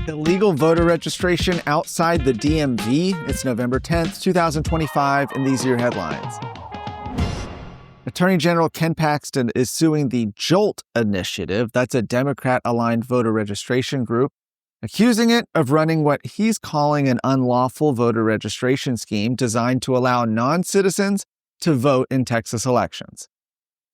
illegal voter registration outside the DMV. It's November 10th, 2025, and these are your headlines. Attorney General Ken Paxton is suing the JOLT initiative, that's a Democrat-aligned voter registration group, accusing it of running what he's calling an unlawful voter registration scheme designed to allow non-citizens to vote in Texas elections.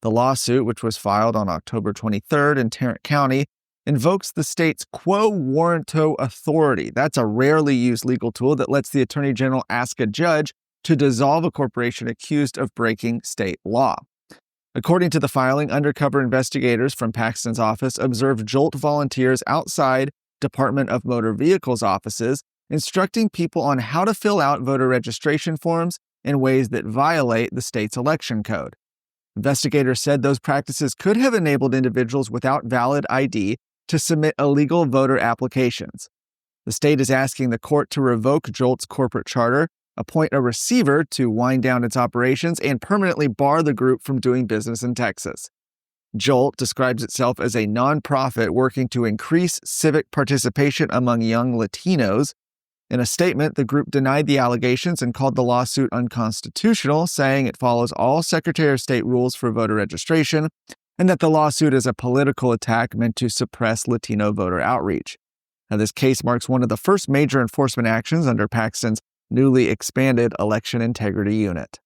The lawsuit, which was filed on October 23rd in Tarrant County, invokes the state's quo warranto authority. That's a rarely used legal tool that lets the Attorney General ask a judge to dissolve a corporation accused of breaking state law. According to the filing, undercover investigators from Paxton's office observed JOLT volunteers outside Department of Motor Vehicles offices, instructing people on how to fill out voter registration forms in ways that violate the state's election code. Investigators said those practices could have enabled individuals without valid ID to submit illegal voter applications. The state is asking the court to revoke JOLT's corporate charter, appoint a receiver to wind down its operations, and permanently bar the group from doing business in Texas. JOLT describes itself as a nonprofit working to increase civic participation among young Latinos. In a statement, the group denied the allegations and called the lawsuit unconstitutional, saying it follows all Secretary of State rules for voter registration and that the lawsuit is a political attack meant to suppress Latino voter outreach. Now, this case marks one of the first major enforcement actions under Paxton's newly expanded Election Integrity Unit.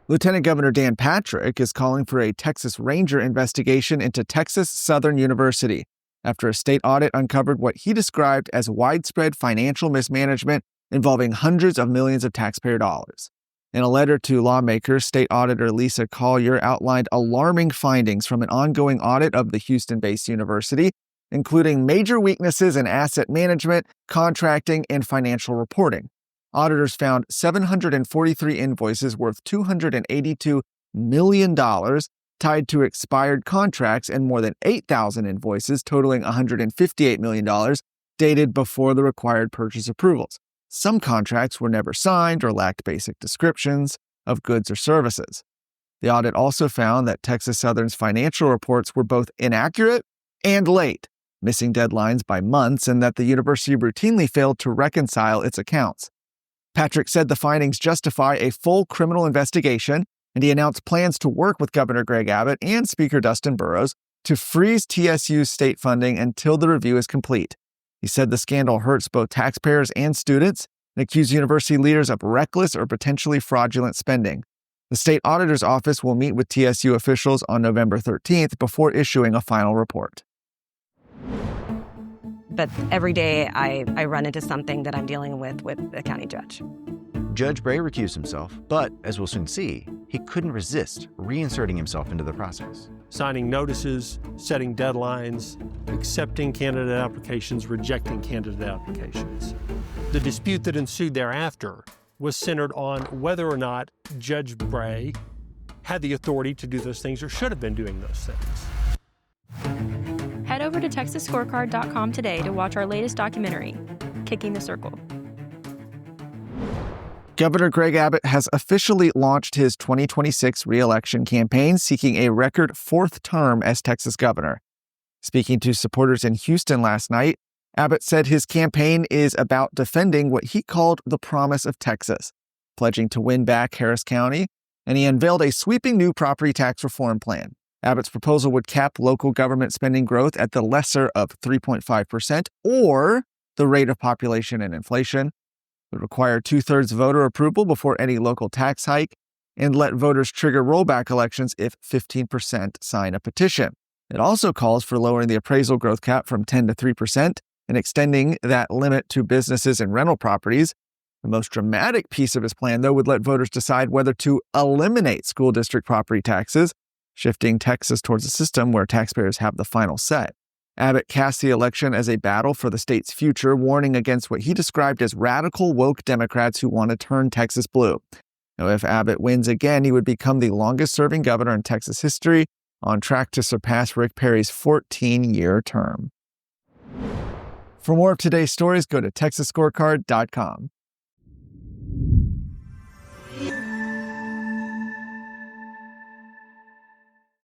Lieutenant Governor Dan Patrick is calling for a Texas Ranger investigation into Texas Southern University after a state audit uncovered what he described as widespread financial mismanagement involving hundreds of millions of taxpayer dollars. In a letter to lawmakers, State Auditor Lisa Collier outlined alarming findings from an ongoing audit of the Houston-based university, including major weaknesses in asset management, contracting, and financial reporting. Auditors found 743 invoices worth $282 million tied to expired contracts and more than 8,000 invoices totaling $158 million dated before the required purchase approvals. Some contracts were never signed or lacked basic descriptions of goods or services. The audit also found that Texas Southern's financial reports were both inaccurate and late, missing deadlines by months, and that the university routinely failed to reconcile its accounts. Patrick said the findings justify a full criminal investigation, and he announced plans to work with Governor Greg Abbott and Speaker Dustin Burrows to freeze TSU's state funding until the review is complete. He said the scandal hurts both taxpayers and students and accused university leaders of reckless or potentially fraudulent spending. The state auditor's office will meet with TSU officials on November 13th before issuing a final report. But every day I run into something that I'm dealing with the county judge. Judge Bray recused himself, but as we'll soon see, he couldn't resist reinserting himself into the process. Signing notices, setting deadlines, accepting candidate applications, rejecting candidate applications. The dispute that ensued thereafter was centered on whether or not Judge Bray had the authority to do those things or should have been doing those things. Head over to TexasScorecard.com today to watch our latest documentary, Kicking the Circle. Governor Greg Abbott has officially launched his 2026 re-election campaign, seeking a record fourth term as Texas governor. Speaking to supporters in Houston last night, Abbott said his campaign is about defending what he called the promise of Texas, pledging to win back Harris County, and he unveiled a sweeping new property tax reform plan. Abbott's proposal would cap local government spending growth at the lesser of 3.5% or the rate of population and inflation. It would require 2/3 voter approval before any local tax hike and let voters trigger rollback elections if 15% sign a petition. It also calls for lowering the appraisal growth cap from 10 to 3% and extending that limit to businesses and rental properties. The most dramatic piece of his plan, though, would let voters decide whether to eliminate school district property taxes, shifting Texas towards a system where taxpayers have the final say. Abbott cast the election as a battle for the state's future, warning against what he described as radical woke Democrats who want to turn Texas blue. Now, if Abbott wins again, he would become the longest-serving governor in Texas history, on track to surpass Rick Perry's 14-year term. For more of today's stories, go to TexasScorecard.com.